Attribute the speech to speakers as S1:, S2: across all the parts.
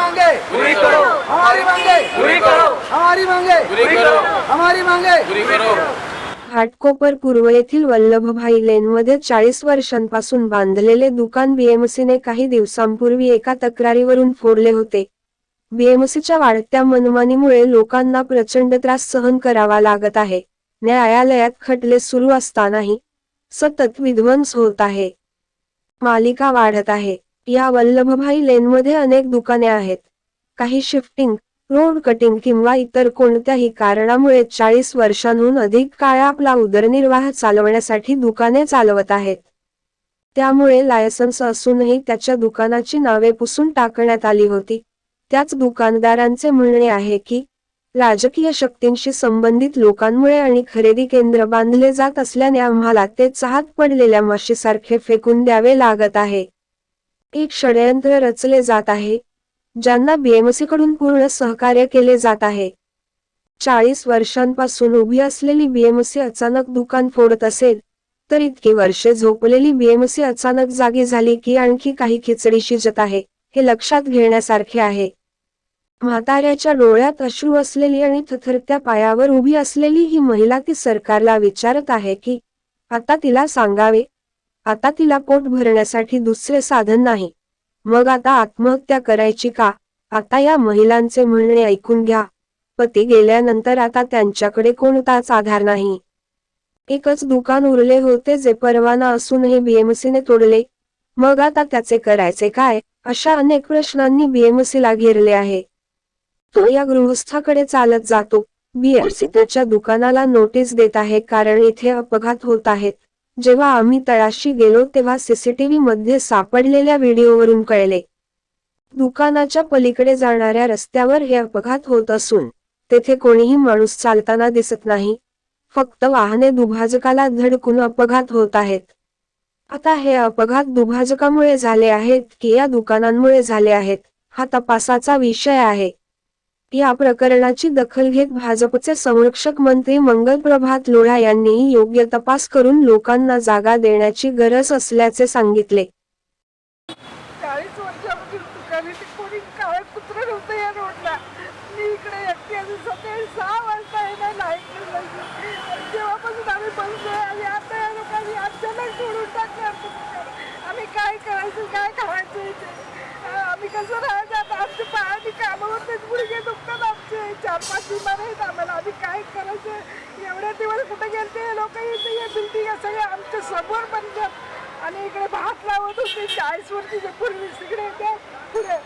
S1: मांगे
S2: पूरी करो,
S1: हमारी मांगे
S2: पूरी करो,
S1: हमारी मांगे
S2: पूरी करो,
S1: हमारी मांगे
S2: पूरी करो।
S3: घाटकोपर पूर्व येथील वल्लभभाई लेनमध्ये 40 वर्षांपासून बांधलेले दुकान बीएमसीने काही दिवसांपूर्वी एका तक्रारीवरून फोडले होते. बीएमसीच्या वाढत्या मनमानीमुळे लोकांना प्रचंड त्रास सहन करावा लागत आहे. न्यायालयात खटले सुरू असतानाही सतत विध्वंस होत आहे. मालिका वाढत आहे. या वल्लभभाई लेनमध्ये अनेक दुकाने आहेत. काही शिफ्टिंग, रोड कटिंग किंवा इतर कोणत्याही कारणामुळे 40 वर्षांहून अधिक काळ आपला उदरनिर्वाह चालवण्यासाठी दुकाने चालवत आहेत. त्यामुळे लायसन्स असूनही त्याच्या दुकानाची नावे पुसून टाकण्यात आली होती. त्याच दुकानदारांचे म्हणणे आहे की राजकीय शक्तींशी संबंधित लोकांमुळे आणि खरेदी केंद्र बांधले जात असल्याने आम्हाला ते चहात पडलेल्या माशीसारखे फेकून द्यावे लागत आहे. एक षडयंत्र रचले जात आहे, ज्यांना बीएमसी कडून पूर्ण सहकार्य केले जात आहे. 40 वर्षांपासून उभी असलेली बीएमसी अचानक दुकान फोडत असेल, तर इतकी वर्षे झोपलेली बीएमसी अचानक जागी झाली की आणखी काही खिचडी शिजत आहे, हे लक्षात घेण्यासारखे आहे. म्हाताऱ्याच्या डोळ्यात अश्रू असलेली आणि थरथरत्या पायावर उभी असलेली ही महिला ती सरकारला विचारत आहे की आता तिला सांगावे, आता तिला पोट भरण्यासाठी दुसरे साधन नाही, मग आता आत्महत्या करायची का? आता या महिलांचे म्हणणे ऐकून घ्या. पती गेल्यानंतर आता त्यांच्याकडे कोणताच आधार नाही. एकच दुकान उरले होते जे परवाना असूनही बीएमसीने तोडले. मग आता त्याचे करायचे काय? अशा अनेक प्रश्नांनी बीएमसीला घेरले आहे. तो या गृहस्थाकडे चालत जातो. बीएमसी त्याच्या दुकानाला नोटीस देत आहे कारण इथे अपघात होत आहेत. जेव्हा आम्ही तळाशी गेलो तेव्हा सीसीटीव्ही मध्ये सापडलेल्या व्हिडिओवरून कळले. दुकानाच्या पलीकडे जाणाऱ्या रस्त्यावर हे अपघात होत असून तेथे कोणीही माणूस चालताना दिसत नाही. फक्त वाहने दुभाजकाला धडकून अपघात होत आहेत. आता हे अपघात दुभाजकामुळे झाले आहेत की या दुकानांमुळे झाले आहेत, हा तपासाचा विषय आहे. या प्रकरणाची दखल घेत भाजपचे संरक्षक मंत्री मंगलप्रभात लोढा यांनीही योग्य तपास करून लोकांना जागा देण्याची गरज असल्याचे सांगितले.
S4: 40 वर्षापासून दुकानी कोणी काळं कुत्रं नव्हतं या रोडला. मी इकडे एकटी अजून सकाळी 6 वाजता येणार लाईट नसली. जेव्हापासून आम्ही बसलोय आणि आता या लोकांनी अचानक सोडून टाकलं आमचं दुकान. आम्ही काय करायचं, काय खायचं इथे? आम्ही कसं राहायचं आता? आमच्या पायाने कामावर तेच गुडघे दुखतात आमचे. 4-5 बिमार आहेत आम्हाला. आम्ही काय करायचं? एवढ्या दिवस कुठे गेलते लोक? इथे या बिल्डिंग सगळे आमच्या समोर बनतात आणि इकडे भात लावत होते 40 वर्षाच्या पूर्वी तिकडे त्या पुढे.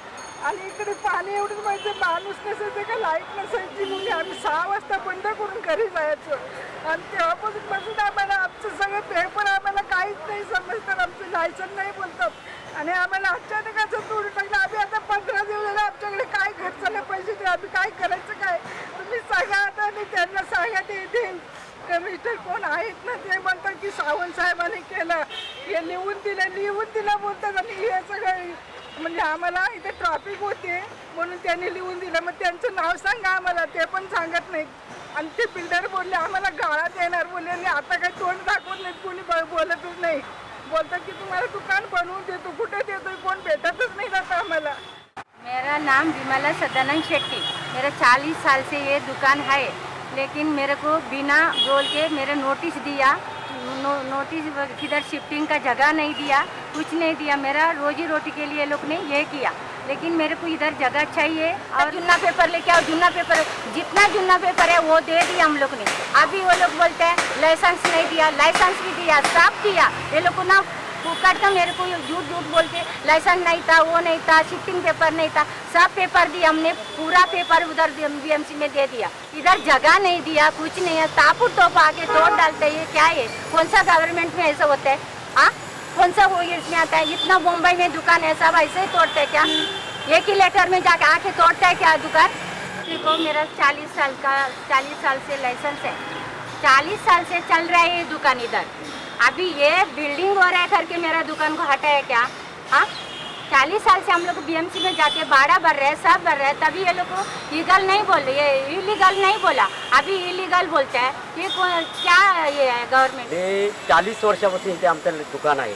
S4: आणि इकडे पाणी एवढं माहिती, माणूस नसायचं का, लाईट नसायची. म्हणजे आम्ही 6 वाजता बंद करून घरी जायचो. आणि तेव्हापासून बसून आम्हाला आमचं सगळं पेपर आम्हाला काहीच नाही समजतात. आमचं लायसन नाही बोलतात. आणि आम्हाला अचानक असं तोडून टाकलं. आम्ही आता 15 दिवस झाले आमच्याकडे काय खर्चाला पैसे ते आम्ही काय करायचं काय? तुम्ही सांगा आता. आणि त्यांना सांगा ते इथे कमिशनर कोण आहेत ना, ते म्हणतात की सावंत साहेबांनी केलं, हे लिहून दिलं बोलतात. आणि हे सगळं म्हणजे आम्हाला इथे ट्रॅफिक होते म्हणून त्यांनी लिहून दिलं. मग त्यांचं नाव सांगा आम्हाला, ते पण सांगत नाही. आणि ते बिल्डर बोलले आम्हाला गाळा देणार बोलले. आणि आता काही तोंड दाखवत नाही, कोणी बोलतच नाही. बोलतात की तुम्हाला दुकान बनवून देतो. कुठे देतोय? कोण भेटतच नाही आता आम्हाला.
S5: मेरा नाम विमला सदानंद शेट्टी। मेरा 40 साल से ये दुकान है, लेकिन मेरे को बिना बोल के मेरे नोटिस दिया, नोटिस किधर शिफ्टिंग का जगह नहीं दिया, कुछ नहीं दिया। मेरा रोजी रोटी के लिए लोग ने ये किया, लेकिन मेरे को इधर जगह चाहिए। और जुन्ना पेपर लेके आओ, जुन्ना पेपर जितना जुन्ना पेपर है वो दे दिया हम लोग ने। अभी वो लोग बोलते हैं लाइसेंस नहीं दिया, लाइसेंस भी दिया, सब दिया। ये लोग को ना फुकट मेरे को झूठ बोल के लाइसेंस नहीं था, वो नहीं था, शिफ्टिंग पेपर नहीं था, सब पेपर दिया हमने। पूरा पेपर उधर बीएमसी में दे दिया। इधर जगह नहीं दिया, कुछ नहीं है। तापुर तोप आके तोड़ डालते हैं। क्या है? कौन सा गवर्नमेंट में ऐसा होता है? हाँ, कौन सा वो इसमें आता है? इतना मुंबई में दुकान है, सब ऐसे ही तोड़ते हैं क्या? एक ही लेटर में जाके आके तोड़ता है क्या दुकान? देखो मेरा 40 साल से लाइसेंस है, 40 साल से चल रहा है ये दुकान इधर। अभी ये बिल्डिंग हो रहा है करके मेरा दुकान को हटाया क्या? हाँ, 40 साल से हम लोग बीएमसी में जाके भाड़ा भर रहे हैं, सब भर रहे हैं, तभी ये लोग को लीगल नहीं बोल रहे, ये इलीगल नहीं बोला, अभी इलीगल बोलते हैं। ये क्या ये है गवर्नमेंट?
S6: हे 40 वर्षापासून इथे आमचं दुकान आहे,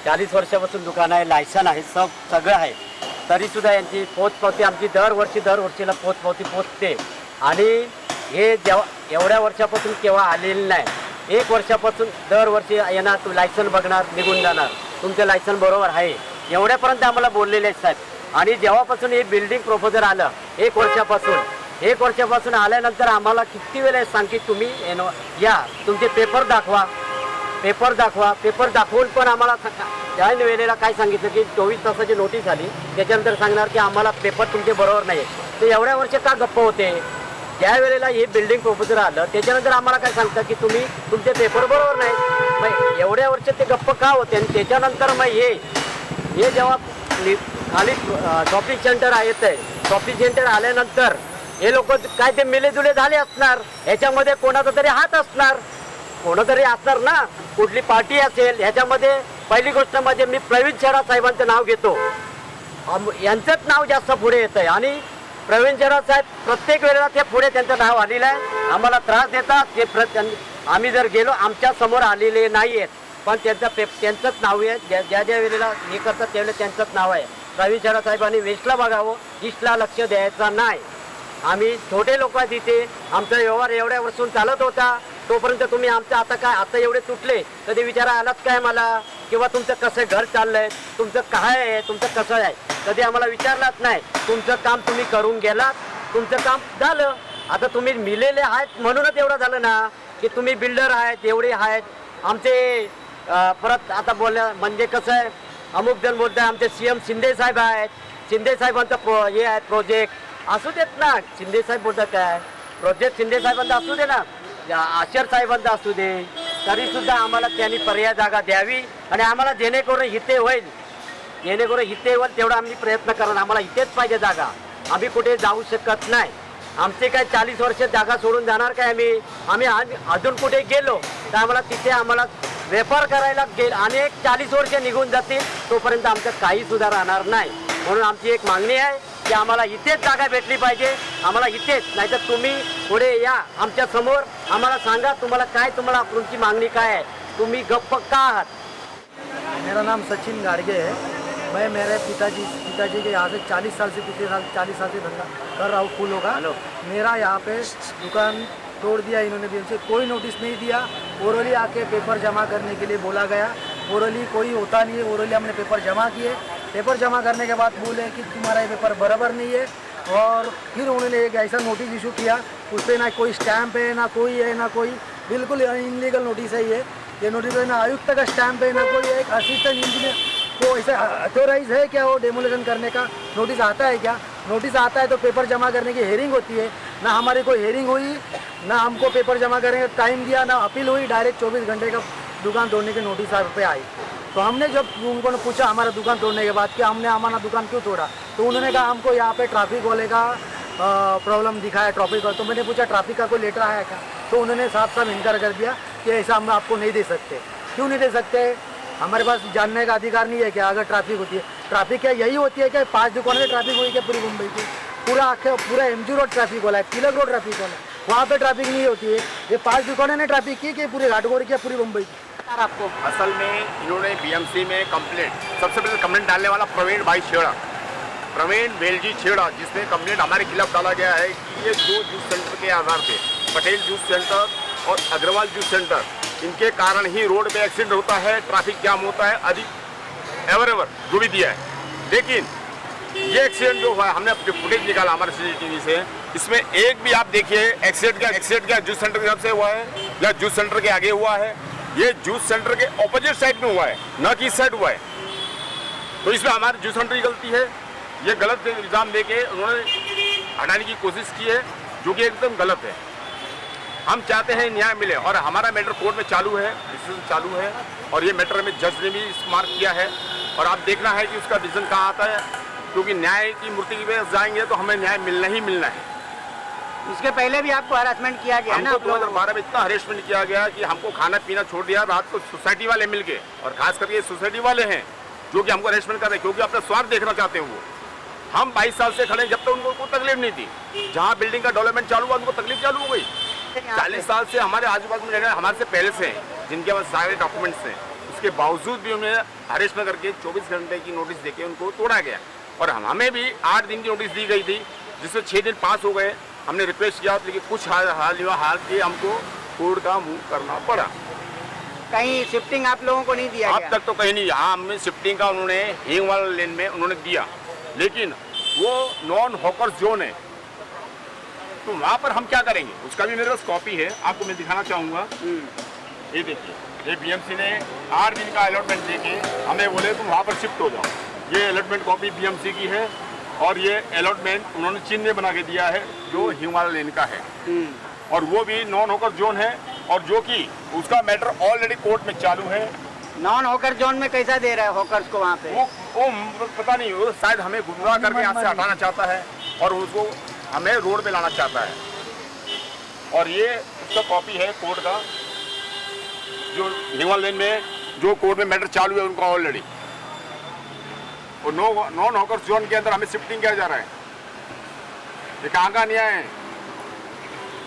S6: 40 वर्षापासून दुकान आहे, लायसन आहे, सगळं आहे।
S2: तरीसुद्धा यांची पोचपावती आमची दरवर्षीला पोचपावती पोचते. आणि हे जेव्हा एवढ्या वर्षापासून केव्हा आलेलं नाही. 1 वर्षापासून दरवर्षी येणार, तू लायसन बघणार, निघून जाणार, तुमचं लायसन बरोबर आहे एवढ्यापर्यंत आम्हाला बोललेले आहेत साहेब. आणि जेव्हापासून हे बिल्डिंग प्रपोजल आलं 1 वर्षापासून आल्यानंतर आम्हाला किती वेळेस सांगते तुम्ही या तुमचे पेपर दाखवून पण आम्हाला त्या वेळेला काय सांगितलं की 24 तासाची नोटीस आली, त्याच्यानंतर सांगणार की आम्हाला पेपर तुमचे बरोबर नाही. तर एवढ्या वर्ष का गप्प होते? ज्या वेळेला हे बिल्डिंग प्रपोजल आलं त्याच्यानंतर आम्हाला काय सांगतं की तुम्ही तुमचे पेपर बरोबर नाही. मग एवढ्या वर्ष ते गप्प का होते? आणि त्याच्यानंतर मग हे जेव्हा खाली शॉपिंग सेंटर येत आहे, शॉपिंग सेंटर आल्यानंतर हे लोक काय ते मिलेजुले झाले असणार, ह्याच्यामध्ये कोणाचा तरी हात असणार, कोणतरी असणार ना, कुठली पार्टी असेल ह्याच्यामध्ये. पहिली गोष्ट म्हणजे मी प्रवीण शेरा साहेबांचं नाव घेतो, यांचंच नाव जास्त पुढे येतं आहे. आणि प्रवीण शेरा साहेब प्रत्येक वेळेला ते पुढे त्यांचं नाव आलेलं आहे. आम्हाला त्रास देतात ते आम्ही जर गेलो आमच्या समोर आलेले नाही आहेत, पण त्यांचंच नाव आहे. ज्या वेळेला हे करतात त्यावेळेला त्यांचंच नाव आहे. प्रवीण शेरा साहेबांनी वेस्टला बघावं, ईस्टला लक्ष द्यायचं नाही. आम्ही छोटे लोक आहेत इथे, आमचा व्यवहार एवढ्या वर्षून चालत होता, तोपर्यंत तुम्ही आमचं आता एवढे तुटले कधी विचारा आलात काय मला, किंवा तुमचं कसं घर चाललंय, तुमचं काय आहे, तुमचं कसं आहे, कधी आम्हाला विचारलाच नाही. तुमचं काम तुम्ही करून गेलात, तुमचं काम झालं. आता तुम्ही मिलेले आहेत म्हणूनच एवढं झालं ना की तुम्ही बिल्डर आहेत, एवढे आहेत आमचे. परत आता बोलल्या म्हणजे कसं आहे, अमुक जण बोलत आहे आमचे CM शिंदे साहेब आहेत, शिंदे साहेबांचं हे आहे प्रोजेक्ट, असू देत ना. शिंदे साहेब बोलतात काय प्रोजेक्ट शिंदे साहेबांचा असू दे ना, आशर साहेबांचा असू दे, तरीसुद्धा आम्हाला त्यांनी पर्याय जागा द्यावी. आणि आम्हाला जेणेकरून हिते होईल तेवढा आम्ही प्रयत्न करणार. आम्हाला इथेच पाहिजे जागा, आम्ही कुठे जाऊ शकत नाही. आमचे काय 40 वर्ष जागा सोडून जाणार काय आम्ही अजून कुठे गेलो तर आम्हाला तिथे व्यापार करायला अनेक 40 वर्ष निघून जातील, तोपर्यंत आमचं काही सुद्धा राहणार नाही. म्हणून आमची एक मागणी आहे की आम्हाला इथेच जागा भेटली पाहिजे, आम्हाला इथेच. नाहीतर तुम्ही पुढे या आमच्या समोर, आम्हाला सांगा तुम्हाला तुमची मागणी काय आहे, तुम्ही गप्प का आहात.
S6: मेरा नाम सचिन गाड़गे है। मैं मेरे पिताजी के यहाँ से 40 साल से धंधा कर रहा हूँ फूलों का। मेरा यहाँ पे दुकान तोड़ दिया इन्होंने, भी कोई नोटिस नहीं दिया। ओरली आके पेपर जमा करने के लिए बोला गया, ओरली कोई होता नहीं है। ओरली हमने पेपर जमा किए, पेपर जमा करने के बाद बोले कि तुम्हारा ये पेपर बराबर नहीं है। और फिर उन्होंने एक ऐसा नोटिस इशू किया, उस पर ना कोई स्टैम्प है, ना कोई है, ना कोई, बिल्कुल इनलीगल नोटिस है ये नोटिस है। ना आयुक्त का स्टैम्प है, ना कोई एक असिस्टेंट इंजीनियर को ऐसा अथोराइज है क्या वो डेमोलेशन करने का नोटिस आता है क्या? नोटिस आता है तो पेपर जमा करने की हेयरिंग होती है, ना हमारी कोई हेयरिंग हुई, ना हमको पेपर जमा करने का टाइम दिया, ना अपील हुई। डायरेक्ट 24 घंटे का दुकान तोड़ने की नोटिस पे आई। तो हमने जब उनको पूछा हमारा दुकान तोड़ने के बाद कि हमने हमारा दुकान क्यों तोड़ा, तो उन्होंने कहा हमको यहाँ पे ट्रैफिक वाले का प्रॉब्लम दिखाया, ट्रैफिक का। तो मैंने पूछा ट्रैफिक का कोई लेटर आया क्या, तो उन्होंने साफ इनकार कर दिया कि ऐसा हम आपको नहीं दे सकते। क्यों नहीं दे सकते? हमारे पास जानने का अधिकार नहीं है क्या? अगर ट्रैफिक होती है, ट्रैफिक क्या यही होती है क्या? 5 दुकानों में ट्रैफिक हुई क्या पूरी मुंबई की? पूरा MG रोड ट्रैफिक वाला है, तिलक रोड ट्रैफिक वाला है, वहाँ पे ट्रैफिक नहीं होती है। ये 5 दुकानों ने ट्रैफिक की कि पूरी घाटगोर की पूरी मुंबई की?
S7: आपको असल में इन्होंने BMC में कंप्लेंट, सबसे पहले कंप्लेंट डालने वाला प्रवीण वेलजी छेड़ा, जिसने कंप्लेंट हमारे खिलाफ डाला गया है कि ये 2 जूस सेंटर के आधार पे, पटेल जूस सेंटर और अग्रवाल जूस सेंटर, इनके कारण ही रोड पे एक्सीडेंट होता है, ट्रैफिक जाम होता है, अधिक एवर जो भी दिया है। लेकिन ये एक्सीडेंट जो हुआ है, हमने अपने फुटेज निकाला हमारे CCTV से, इसमें एक भी आप देखिए एक्सीडेंट क्या जूस सेंटर की तरफ से हुआ है या जूस सेंटर के आगे हुआ है। ये जूस सेंटर के ऑपोजिट साइड में हुआ है, न कि इस साइड हुआ है। तो इसमें हमारे जूस सेंटर की गलती है। ये गलत इल्ज़ाम देके उन्होंने हटाने की कोशिश की है, जो कि एकदम गलत है। हम चाहते हैं न्याय मिले, और हमारा मैटर कोर्ट में चालू है, डिसीजन चालू है, और ये मैटर में जज ने भी मार्क किया है। और आप देखना है कि उसका डिसीजन कहाँ आता है, क्योंकि न्याय की मूर्ति की वजह जाएंगे तो हमें न्याय मिलना ही मिलना है।
S1: इसके पहले भी आपको हरासमेंट किया गया ना?
S7: 2012 में इतना हरेसमेंट किया गया कि हमको खाना पीना छोड़ दिया रात को सोसाइटी वाले मिलके, और खास करके सोसाइटी वाले हैं जो कि हमको हरेसमेंट कर रहे हैं, क्योंकि अपना स्वार्थ देखना चाहते हैं वो। हम 22 साल से खड़े, जब तक उनको कोई तकलीफ नहीं थी। जहाँ बिल्डिंग का डेवलपमेंट चालू हुआ उनको तकलीफ चालू हो गई। 40 साल से हमारे आजू बाजू में रहने हमारे से पहले से हैं, जिनके पास सारे डॉक्यूमेंट्स हैं, उसके बावजूद भी उन्हें हरेसमेंट करके 24 घंटे की नोटिस देके उनको तोड़ा गया। और हमें भी 8 दिन की नोटिस दी गई थी, जिसमें 6 दिन पास हो गए। हमने रिक्वेस्ट किया, लेकिन कुछ हाल के हमको कोर्ट का मुंह करना पड़ा।
S1: कहीं शिफ्टिंग आप लोगों को नहीं दिया
S7: अब
S1: गया?
S7: तक तो कहीं नहीं। हाँ, हमें शिफ्टिंग का उन्होंने हिंगवाला लेन में उन्होंने दिया, लेकिन वो नॉन हॉकर जोन है, तो वहाँ पर हम क्या करेंगे? उसका भी मेरे पास कॉपी है, आपको मैं दिखाना चाहूँगा। ये देखिए, ये बीएमसी ने 8 दिन का अलॉटमेंट देके हमें बोले तुम वहाँ पर शिफ्ट हो जाओ। ये अलॉटमेंट कॉपी बीएमसी की है, और ये अलॉटमेंट उन्होंने चिन्ह बना के दिया है जो हिमालय लेन का है, और वो भी नॉन होकर जोन है, और जो कि उसका मैटर ऑलरेडी कोर्ट में चालू है।
S1: नॉन होकर जोन में कैसा दे रहा है हॉकर्स को वहाँ पे?
S7: वो पता नहीं, वो शायद हमें गुमराह करके यहाँ से हटाना चाहता है और उसको हमें रोड पे लाना चाहता है। और ये उसका कॉपी है कोर्ट का, जो हिमालय लेन में जो कोर्ट में मैटर चालू है उनका ऑलरेडी। और नॉन हॉकर जोन के अंदर हमें शिफ्टिंग किया जा रहा है। ये कहाँ का न्याय है?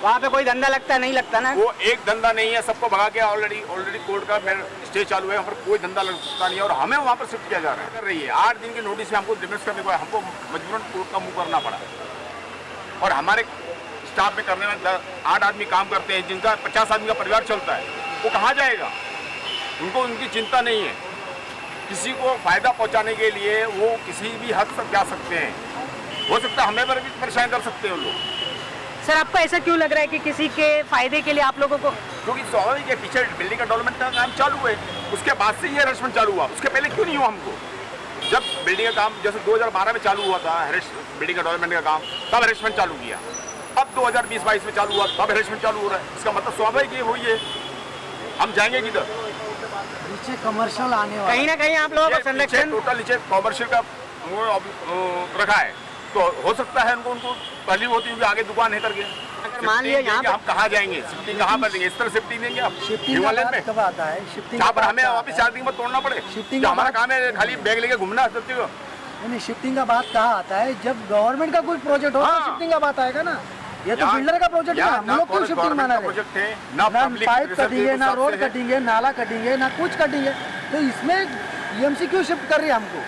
S1: वहाँ पे कोई धंधा लगता नहीं लगता ना?
S7: वो एक धंधा नहीं है, सबको भगा के ऑलरेडी कोर्ट का स्टे चालू है, वहाँ पर कोई धंधा लगता नहीं है, और हमें वहाँ पर शिफ्ट किया जा रहा है। कर रही है 8 दिन की नोटिस में हमको डिफेंस करने को, हमको मजबूरन कोर्ट का मुंह करना पड़ा। और हमारे स्टाफ में करने में 8 आदमी काम करते हैं, जिनका 50 आदमी का परिवार चलता है, वो कहाँ जाएगा? उनको उनकी चिंता नहीं है। किसी को फायदा पहुँचाने के लिए वो किसी भी हद तक जा सकते हैं। हो सकता है हमें पर भी परेशान कर सकते हैं वो लोग।
S8: सर, आपको ऐसा क्यों लग रहा है कि किसी के फायदे के लिए आप लोगों को?
S7: क्योंकि स्वाभाविक है, पीछे बिल्डिंग का डेवलपमेंट का काम चालू है, उसके बाद से ये हरेसमेंट चालू हुआ। उसके पहले क्यों नहीं हुआ हमको? जब बिल्डिंग का काम जैसे 2012 में चालू हुआ था बिल्डिंग का डेवलपमेंट का काम, तब हरेसमेंट चालू किया। अब 2020-22 में चालू हुआ, तब हरेसमेंट चालू हो रहा है। इसका मतलब स्वाभाविक ये हुई है। हम जाएंगे किधर?
S6: नीचे कमर्शियल आने वाला,
S1: कहीं ना कहीं आप लोगों को संरक्षण
S7: टोटल नीचे कॉमर्शियल का रखा है, तो हो सकता है उनको पहली होती होगी आगे दुकान है करके।
S1: अगर मान लिया यहाँ
S7: हम कहाँ जाएंगे? शिफ्टिंग कहाँ पर देंगे? इस तरह शिफ्टिंग देंगे आप
S6: शिफ्टिंग का बात कब आता है? शिफ्टिंग
S7: जहाँ पर हमें वापस 4 दिन में तोड़ना पड़े।
S6: शिफ्टिंग
S7: हमारा काम है खाली बैग लेके घूमना सच्ची को।
S6: नहीं, शिफ्टिंग का बात कहाँ आता है? जब गवर्नमेंट का कोई प्रोजेक्ट हो तो शिफ्टिंग का बात आएगा ना। ये तो बिल्डर का प्रोजेक्ट है, हम लोग क्यों शिफ्टिंग माना रहे?
S7: प्रोजेक्ट है
S6: ना
S7: पब्लिक
S6: पाइप कटेंगे, ना रोड कटेंगे, नाला कटेंगे, ना कुछ कटेंगे, तो इसमें बीएमसी क्यों शिफ्ट कर रही है हमको?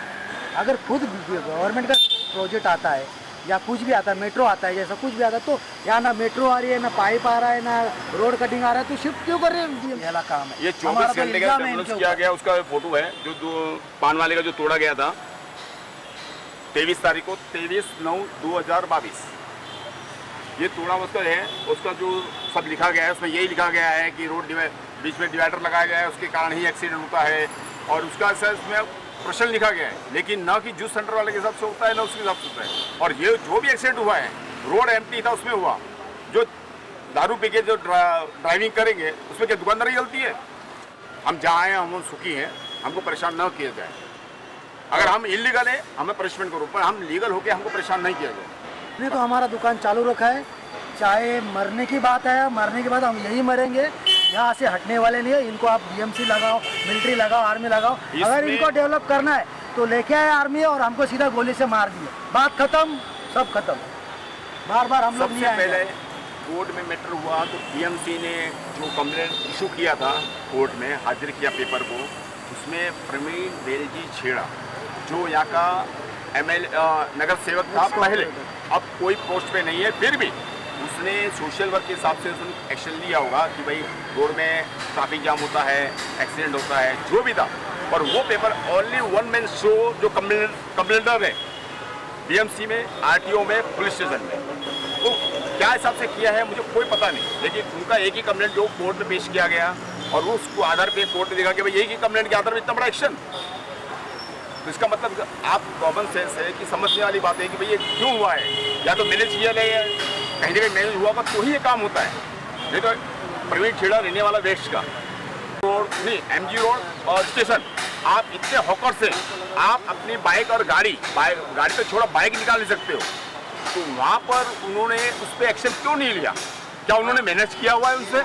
S6: अगर खुद गवर्नमेंट का प्रोजेक्ट आता है या कुछ भी आता है, मेट्रो आता है, जैसा कुछ भी आता है, तो यहाँ ना मेट्रो आ रही है, ना पाइप आ रहा है, ना रोड कटिंग आ रहा है, तो शिफ्ट क्यों कर रहे हैं? पहला काम है
S7: ये 24 घंटे का डेवलप किया गया, उसका फोटो है जो पान वाले का जो तोड़ा गया था 23 तारीख को, 23/9/2022। ये तोड़ा उसका है, उसका जो सब लिखा गया है उसमें यही लिखा गया है कि रोड बीच में डिवाइडर लगाया गया है, उसके कारण ही एक्सीडेंट होता है, और उसका इसमें प्रश्न लिखा गया है, लेकिन ना कि जूस सेंटर वाले के हिसाब से होता है, ना उसके हिसाब से होता है। और ये जो भी एक्सीडेंट हुआ है रोड एम्प्टी था उसमें हुआ। जो दारू पी के जो ड्राइविंग करेंगे उसमें क्या दुकानदारी गलती है? हम जहाँ आए हम सुखी हैं, हमको परेशान न किया जाए। अगर हम इलीगल है हमें पनिशमेंट करो, पर हम लीगल होकर हमको परेशान नहीं किया जाए।
S6: नहीं तो हमारा दुकान चालू रखा है, चाहे मरने की बात है, मरने के बाद हम यही मरेंगे, यहाँ से हटने वाले नहीं है। इनको आप बीएमसी लगाओ, मिलिट्री लगाओ, आर्मी लगाओ, अगर इनको डेवलप करना है तो लेके आए आर्मी और हमको सीधा गोली से मार दिए, बात खत्म, सब खत्म। बार बार हम लोग नहीं आएंगे।
S7: पहले कोर्ट में मैटर हुआ तो बीएमसी ने जो कंप्लेंट इशू किया था कोर्ट में, हाजिर किया पेपर को, उसमें प्रवीण बेलजी छेड़ा जो यहाँ का नगर सेवक था पहले, अब कोई पोस्ट पे नहीं है, फिर भी उसने सोशल वर्क के हिसाब से उसने एक्शन लिया होगा कि भाई रोड में ट्रैफिक जाम होता है, एक्सीडेंट होता है, जो भी था। और वो paper only one man show जो कंप्लेंटर है बीएमसी में, आरटीओ में, पुलिस स्टेशन में, तो क्या हिसाब से किया है मुझे कोई पता नहीं, लेकिन उनका एक ही कंप्लेंट जो कोर्ट में पेश किया गया और वो उसको आधार पे कोर्ट ने देखा कि भाई एक ही कंप्लेंट के आधार पर इतना बड़ा एक्शन। तो इसका मतलब आप कॉमन सेंस है कि समझने वाली बात है कि भाई ये क्यों हुआ है, या तो मैनेज किया गया है, कहीं जगह मैनेज हुआ तो ही ये काम होता है। नहीं तो प्रवीण छेड़ा रहने वाला वेस्ट का रोड नहीं, एमजी रोड और स्टेशन, आप इतने हॉकर से आप अपनी बाइक और गाड़ी तो छोड़ा बाइक निकाल नहीं सकते हो, तो वहाँ पर उन्होंने उस पर एक्शन क्यों नहीं लिया? क्या उन्होंने मैनेज किया हुआ है उनसे?